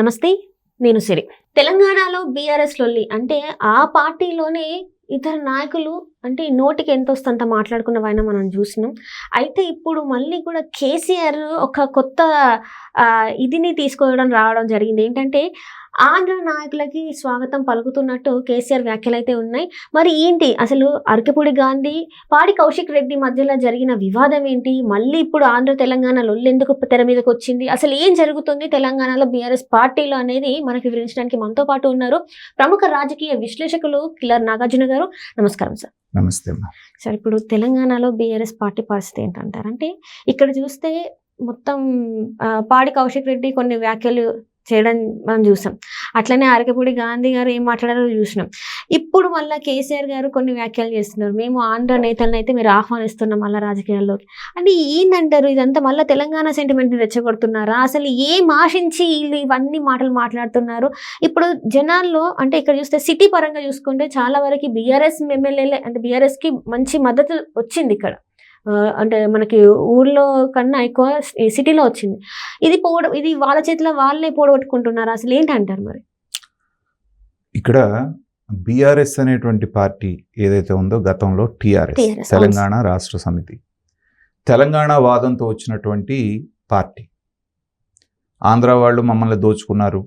నమస్తే, నేను సిరి. తెలంగాణలో బీఆర్ఎస్ లొల్లి అంటే ఆ పార్టీలోనే ఇద్దరు నాయకులు అంటే నోటికి ఎంతొస్తంత మాట్లాడుకున్నవైనా మనం చూసినాం. అయితే ఇప్పుడు మళ్ళీ కూడా కేసీఆర్ ఒక కొత్త ఇదిని తీసుకోవడం రావడం జరిగింది. ఏంటంటే ఆంధ్ర నాయకులకి స్వాగతం పలుకుతున్నట్టు కేసీఆర్ వ్యాఖ్యలైతే ఉన్నాయి. మరి ఏంటి అసలు అరకపూడి గాంధీ, పాడి కౌశిక్ రెడ్డి మధ్యలో జరిగిన వివాదం ఏంటి? మళ్ళీ ఇప్పుడు ఆంధ్ర తెలంగాణ లొల్లెందుకు తెర మీదకి వచ్చింది? అసలు ఏం జరుగుతుంది తెలంగాణలో బీఆర్ఎస్ పార్టీలో అనేది మనకి వివరించడానికి మనతో పాటు ఉన్నారు ప్రముఖ రాజకీయ విశ్లేషకులు కిల్లర్ నాగార్జున గారు. నమస్కారం సార్. నమస్తే. సార్, ఇప్పుడు తెలంగాణలో బీఆర్ఎస్ పార్టీ పరిస్థితి ఏంటంటారు? అంటే ఇక్కడ చూస్తే మొత్తం పాడి కౌశిక్ రెడ్డి కొన్ని వ్యాఖ్యలు చేయడం మనం చూసాం. అట్లనే అరకపూడి గాంధీ గారు ఏం మాట్లాడారో చూసినాం. ఇప్పుడు మళ్ళీ కేసీఆర్ గారు కొన్ని వ్యాఖ్యలు చేస్తున్నారు. మేము ఆంధ్ర నేతలను అయితే మీరు ఆహ్వానిస్తున్నాం మళ్ళీ రాజకీయాల్లోకి. అంటే ఏందంటారు? ఇదంతా మళ్ళీ తెలంగాణ సెంటిమెంట్ని రెచ్చగొడుతున్నారా? అసలు ఏం ఆశించి వీళ్ళు ఇవన్నీ మాటలు మాట్లాడుతున్నారు? ఇప్పుడు జనాల్లో అంటే ఇక్కడ చూస్తే సిటీ పరంగా చూసుకుంటే చాలా వరకు బీఆర్ఎస్ ఎమ్మెల్యేలే అంటే బీఆర్ఎస్కి మంచి మద్దతు వచ్చింది ఇక్కడ. అంటే మనకి ఊళ్ళో కన్నా ఎక్కువ సిటీలో వచ్చింది. ఇది వాళ్ళ చేతిలో వాళ్ళే పోడగొట్టుకుంటున్నారు. అసలు ఏంటంటారు మరి? ఇక్కడ బీఆర్ఎస్ అనేటువంటి పార్టీ ఏదైతే ఉందో గతంలో టీఆర్ఎస్ తెలంగాణ రాష్ట్ర సమితి, తెలంగాణ వాదంతో వచ్చినటువంటి పార్టీ. ఆంధ్ర వాళ్ళు మమ్మల్ని దోచుకున్నారు,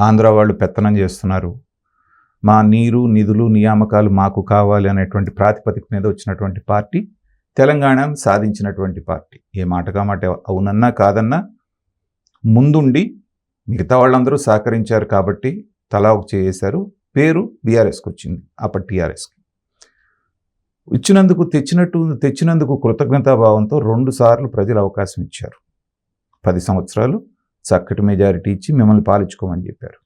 ఆంధ్ర వాళ్ళు పెత్తనం చేస్తున్నారు, మా నీరు నిధులు నియామకాలు మాకు కావాలి అనేటువంటి ప్రాతిపదిక మీద వచ్చినటువంటి పార్టీ, తెలంగాణను సాధించినటువంటి పార్టీ. ఏ మాటగా మాట అవునన్నా కాదన్నా ముందుండి మిగతా వాళ్ళందరూ సహకరించారు కాబట్టి తలా ఒక చేశారు. పేరు బీఆర్ఎస్కి వచ్చింది, అప్పటి టీఆర్ఎస్కి తెచ్చినందుకు కృతజ్ఞతాభావంతో 2 సార్లు ప్రజలు అవకాశం ఇచ్చారు. 10 సంవత్సరాలు చక్కటి మెజారిటీ ఇచ్చి మిమ్మల్ని పాలించుకోమని చెప్పారు.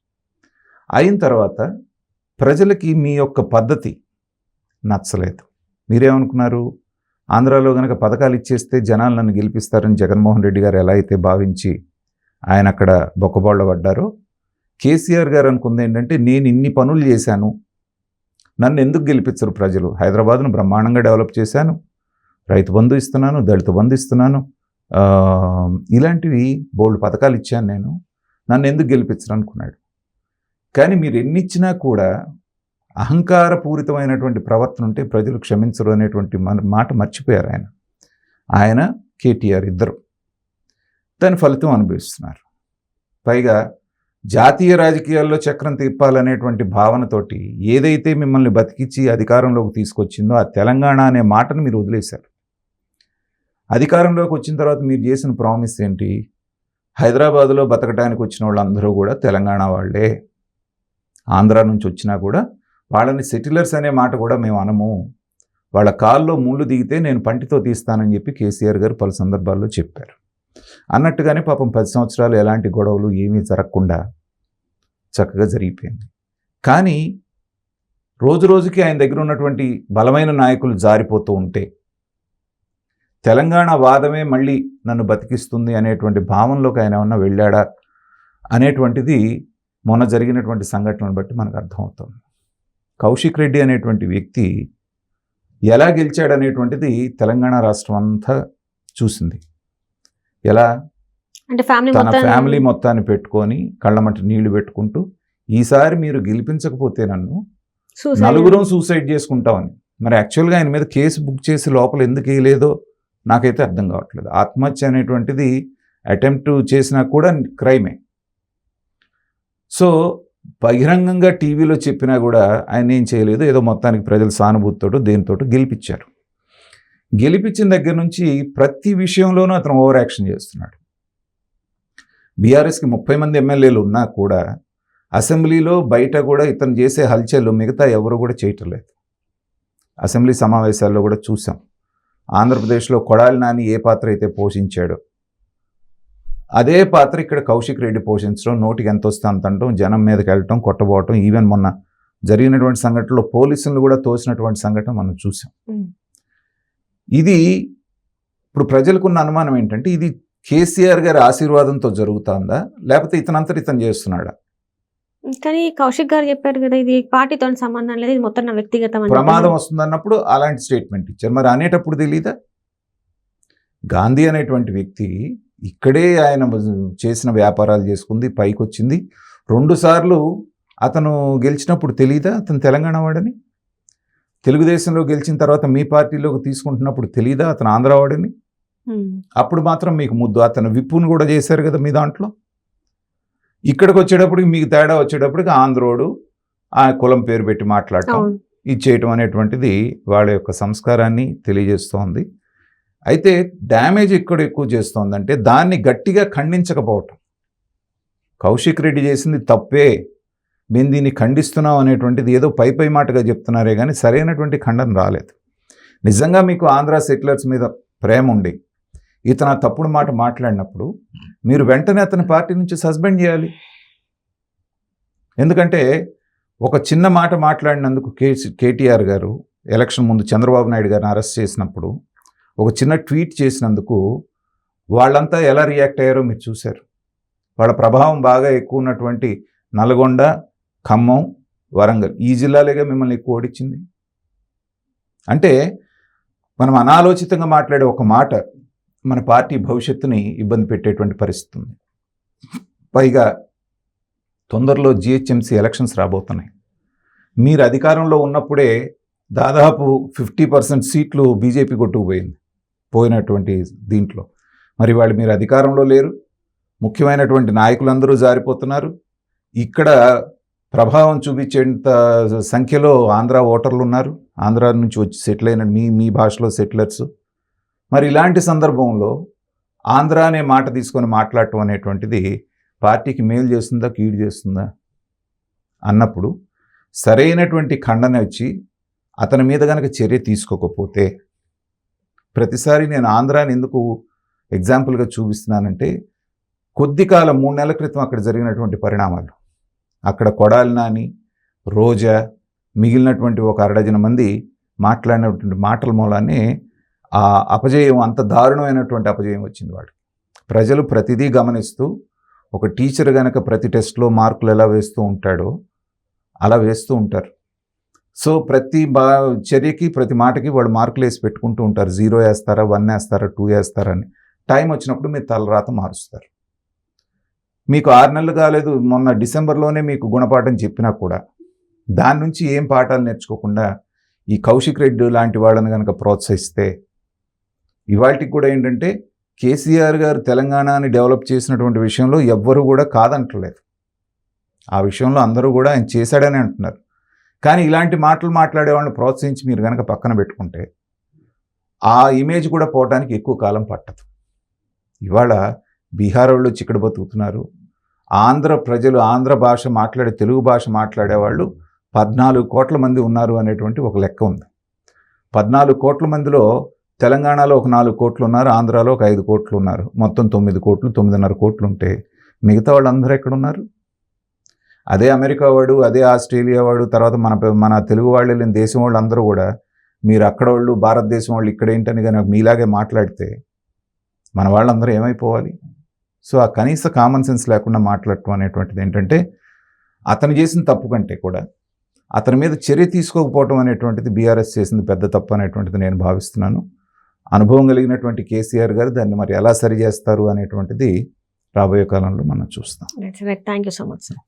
అయిన తర్వాత ప్రజలకి మీ యొక్క పద్ధతి నచ్చలేదు. మీరేమనుకున్నారు? ఆంధ్రాలో కనుక పథకాలు ఇచ్చేస్తే జనాలు నన్ను గెలిపిస్తారని జగన్మోహన్ రెడ్డి గారు ఎలా అయితే భావించి ఆయన అక్కడ బొక్కబోళ్ళ పడ్డారో, కేసీఆర్ గారు అనుకుంది ఏంటంటే నేను ఇన్ని పనులు చేశాను, నన్ను ఎందుకు గెలిపించరు ప్రజలు? హైదరాబాద్ను బ్రహ్మాండంగా డెవలప్ చేశాను, రైతు బంధు ఇస్తున్నాను, దళిత బంధు ఇస్తున్నాను, ఇలాంటివి బోల్డ్ పథకాలు ఇచ్చాను, నేను నన్ను ఎందుకు గెలిపించరు అనుకున్నాడు. కానీ మీరు ఎన్నిచ్చినా కూడా అహంకారపూరితమైనటువంటి ప్రవర్తన ఉంటే ప్రజలు క్షమించరు అనేటువంటి మాట మర్చిపోయారు ఆయన కేటీఆర్ ఇద్దరు. దాని ఫలితం అనుభవిస్తున్నారు. పైగా జాతీయ రాజకీయాల్లో చక్రం తిప్పాలనేటువంటి భావనతోటి ఏదైతే మిమ్మల్ని బతికించి అధికారంలోకి తీసుకొచ్చిందో ఆ తెలంగాణ అనే మాటను మీరు వదిలేశారు. అధికారంలోకి వచ్చిన తర్వాత మీరు చేసిన ప్రామిస్ ఏంటి? హైదరాబాదులో బతకడానికి వచ్చిన వాళ్ళందరూ కూడా తెలంగాణ వాళ్ళే, ఆంధ్ర నుంచి వచ్చినా కూడా వాళ్ళని సెటిలర్స్ అనే మాట కూడా మేము అనము, వాళ్ళ కాల్లో ముళ్ళు దిగితే నేను పంటితో తీస్తానని చెప్పి కేసీఆర్ గారు పలు సందర్భాల్లో చెప్పారు. అన్నట్టుగానే పాపం 10 సంవత్సరాలు ఎలాంటి గొడవలు ఏమీ జరగకుండా చక్కగా జరిగిపోయింది. కానీ రోజు రోజుకి ఆయన దగ్గర ఉన్నటువంటి బలమైన నాయకులు జారిపోతూ ఉంటే తెలంగాణ వాదమే మళ్ళీ నన్ను బతికిస్తుంది అనేటువంటి భావనలోకి ఆయన ఏమన్నా వెళ్ళాడా అనేటువంటిది మొన్న జరిగినటువంటి సంఘటనను బట్టి మనకు అర్థమవుతుంది. కౌశిక్ రెడ్డి అనేటువంటి వ్యక్తి ఎలా గెలిచాడనేటువంటిది తెలంగాణ రాష్ట్రం అంతా చూసింది. ఎలా అంటే తన ఫ్యామిలీ మొత్తాన్ని పెట్టుకొని కళ్ళమట నీళ్లు పెట్టుకుంటూ ఈసారి మీరు గెలిపించకపోతే నన్ను నలుగురం సూసైడ్ చేసుకుంటామని. మరి యాక్చువల్గా ఆయన మీద కేసు బుక్ చేసి లోపల ఎందుకు వేయలేదో నాకైతే అర్థం కావట్లేదు. ఆత్మహత్య అనేటువంటిది అటెంప్ట్ చేసినా కూడా క్రైమే. సో బహిరంగంగా టీవీలో చెప్పినా కూడా ఆయన ఏం చేయలేదు, ఏదో మొత్తానికి ప్రజల సానుభూతితో దేనితోటో గెలిపించారు. గెలిపించిన దగ్గర నుంచి ప్రతి విషయంలోనూ అతను ఓవర్ యాక్షన్ చేస్తున్నాడు. బీఆర్ఎస్కి 30 మంది ఎమ్మెల్యేలు ఉన్నా కూడా అసెంబ్లీలో బయట కూడా ఇతను చేసే హల్చల్ మిగతా ఎవరు కూడా చేయటం లేదు. అసెంబ్లీ సమావేశాల్లో కూడా చూసాం. ఆంధ్రప్రదేశ్లో కొడాలి నాని ఏ పాత్ర అయితే పోషించాడో అదే పాత్ర ఇక్కడ కౌశిక్ రెడ్డి పోషించడం, నోటికి ఎంత వస్తే అంత అంటాం, జనం మీదకి వెళ్ళటం, కొట్టబోవటం, ఈవెన్ మొన్న జరిగినటువంటి సంఘటనలో పోలీసులను కూడా తోసినటువంటి సంఘటన మనం చూసాం. ఇది ఇప్పుడు ప్రజలకున్న అనుమానం ఏంటంటే ఇది కేసీఆర్ గారి ఆశీర్వాదంతో జరుగుతుందా లేకపోతే ఇతనంతటి ఇతను చేస్తున్నాడా? కానీ కౌశిక్ గారు చెప్పారు కదా ఇది పార్టీతో సంబంధం లేదు, ఇది మొత్తం నా వ్యక్తిగతం, ప్రమాదం వస్తుందన్నప్పుడు అలాంటి స్టేట్మెంట్ ఇచ్చారు. మరి అనేటప్పుడు తెలీదా? గాంధీ అనేటువంటి వ్యక్తి ఇక్కడే ఆయన చేసిన వ్యాపారాలు చేసుకుంది, పైకి వచ్చింది. 2 సార్లు అతను గెలిచినప్పుడు తెలీదా అతను తెలంగాణ వాడని? తెలుగుదేశంలో గెలిచిన తర్వాత మీ పార్టీలోకి తీసుకుంటున్నప్పుడు తెలీదా అతను ఆంధ్ర వాడని? అప్పుడు మాత్రం మీకు ముద్దు. అతను విప్పును కూడా చేశారు కదా మీ దాంట్లో. ఇక్కడికి వచ్చేటప్పటికి మీకు తేడా వచ్చేటప్పటికి ఆంధ్రోడు ఆ కులం పేరు పెట్టి మాట్లాడటం, ఇది చేయటం అనేటువంటిది వాళ్ళ యొక్క సంస్కారాన్ని తెలియజేస్తోంది. అయితే డ్యామేజ్ ఎక్కడ ఎక్కువ చేస్తోందంటే దాన్ని గట్టిగా ఖండించకపోవటం. కౌశిక్ రెడ్డి చేసింది తప్పే, మేము దీన్ని ఖండిస్తున్నాం అనేటువంటిది ఏదో పై మాటగా చెప్తున్నారే కానీ సరైనటువంటి ఖండన రాలేదు. నిజంగా మీకు ఆంధ్ర సెటిలర్స్ మీద ప్రేమ ఉండి ఇతను ఆ తప్పుడు మాట మాట్లాడినప్పుడు మీరు వెంటనే అతని పార్టీ నుంచి సస్పెండ్ చేయాలి. ఎందుకంటే ఒక చిన్న మాట మాట్లాడినందుకు కేటీఆర్ గారు ఎలక్షన్ ముందు చంద్రబాబు నాయుడు గారిని అరెస్ట్ చేసినప్పుడు ఒక చిన్న ట్వీట్ చేసినందుకు వాళ్ళంతా ఎలా రియాక్ట్ అయ్యారో మీరు చూశారు. వాళ్ళ ప్రభావం బాగా ఎక్కువ ఉన్నటువంటి నల్గొండ, ఖమ్మం, వరంగల్ ఈ జిల్లాలేగా మిమ్మల్ని ఎక్కువ ఓడించింది. అంటే మనం అనాలోచితంగా మాట్లాడే ఒక మాట మన పార్టీ భవిష్యత్తుని ఇబ్బంది పెట్టేటువంటి పరిస్థితి ఉంది. పైగా తొందరలో జిహెచ్ఎంసీ ఎలక్షన్స్ రాబోతున్నాయి. మీరు అధికారంలో ఉన్నప్పుడే దాదాపు 50% సీట్లు బీజేపీ పోయినటువంటి దీంట్లో మరి వాళ్ళు మీరు అధికారంలో లేరు. ముఖ్యమైనటువంటి నాయకులందరూ జారిపోతున్నారు. ఇక్కడ ప్రభావం చూపించేంత సంఖ్యలో ఆంధ్ర ఓటర్లు ఉన్నారు. ఆంధ్ర నుంచి వచ్చి సెటిల్ అయిన మీ భాషలో సెటిలర్స్. మరి ఇలాంటి సందర్భంలో ఆంధ్ర అనే మాట తీసుకొని మాట్లాడటం అనేటువంటిది పార్టీకి మేలు చేస్తుందా కీడు చేస్తుందా అన్నప్పుడు సరైనటువంటి ఖండన వచ్చి అతని మీద కనుక చర్య తీసుకోకపోతే, ప్రతిసారి నేను ఆంధ్రాని ఎందుకు ఎగ్జాంపుల్గా చూపిస్తున్నానంటే కొద్ది కాలం 3 నెలల క్రితం అక్కడ జరిగినటువంటి పరిణామాలు, అక్కడ కొడాలి నాని, రోజా, మిగిలినటువంటి ఒక 6 మంది మాట్లాడినటువంటి మాటల మూలానే ఆ అపజయం, అంత దారుణమైనటువంటి అపజయం వచ్చింది వాడు. ప్రజలు ప్రతిదీ గమనిస్తూ ఒక టీచర్ కనుక ప్రతి టెస్ట్లో మార్కులు ఎలా వేస్తూ ఉంటాడో అలా వేస్తూ ఉంటారు. సో ప్రతి చర్యకి ప్రతి మాటకి వాళ్ళు మార్కులు వేసి పెట్టుకుంటూ ఉంటారు. 0 వేస్తారా, 1 వేస్తారా, 2 వేస్తారా అని. టైం వచ్చినప్పుడు మీరు తలరాత మారుస్తారు. మీకు 6 నెలలు కాలేదు, మొన్న డిసెంబర్లోనే మీకు గుణపాఠం చెప్పినా కూడా దాని నుంచి ఏం పాఠాలు నేర్చుకోకుండా ఈ కౌశిక్ రెడ్డి లాంటి వాళ్ళని కనుక ప్రోత్సహిస్తే, ఇవాళకి కూడా ఏంటంటే కేసీఆర్ గారు తెలంగాణని డెవలప్ చేసినటువంటి విషయంలో ఎవ్వరూ కూడా కాదంటలేదు. ఆ విషయంలో అందరూ కూడా ఆయన చేశాడని అంటున్నారు. కానీ ఇలాంటి మాటలు మాట్లాడే వాళ్ళని ప్రోత్సహించి మీరు కనుక పక్కన పెట్టుకుంటే ఆ ఇమేజ్ కూడా పోవడానికి ఎక్కువ కాలం పట్టదు. ఇవాళ బీహార్ వాళ్ళు చిక్కడ బతుకుతున్నారు. ఆంధ్ర ప్రజలు, ఆంధ్ర భాష మాట్లాడే, తెలుగు భాష మాట్లాడేవాళ్ళు 14 కోట్ల మంది ఉన్నారు అనేటువంటి ఒక లెక్క ఉంది. 14 కోట్ల మందిలో తెలంగాణలో ఒక 4 కోట్లు ఉన్నారు, ఆంధ్రాలో ఒక 5 కోట్లు ఉన్నారు. మొత్తం 9 కోట్లు, 9.5 కోట్లు ఉంటే మిగతా వాళ్ళందరూ ఎక్కడున్నారు? అదే అమెరికా వాడు, అదే ఆస్ట్రేలియా వాడు, తర్వాత మన తెలుగు వాళ్ళు వెళ్ళిన దేశం వాళ్ళు అందరూ కూడా మీరు అక్కడ వాళ్ళు, భారతదేశం వాళ్ళు ఇక్కడ ఏంటని కానీ మీలాగే మాట్లాడితే మన వాళ్ళందరూ ఏమైపోవాలి? సో ఆ కనీస కామన్ సెన్స్ లేకుండా మాట్లాడటం అనేటువంటిది ఏంటంటే అతను చేసిన తప్పు కంటే కూడా అతని మీద చర్య తీసుకోకపోవటం అనేటువంటిది బీఆర్ఎస్ చేసింది పెద్ద తప్పు అనేటువంటిది నేను భావిస్తున్నాను. అనుభవం కలిగినటువంటి కేసీఆర్ గారు దాన్ని మరి ఎలా సరి చేస్తారు అనేటువంటిది రాబోయే కాలంలో మనం చూస్తాం. Thank you so much sir.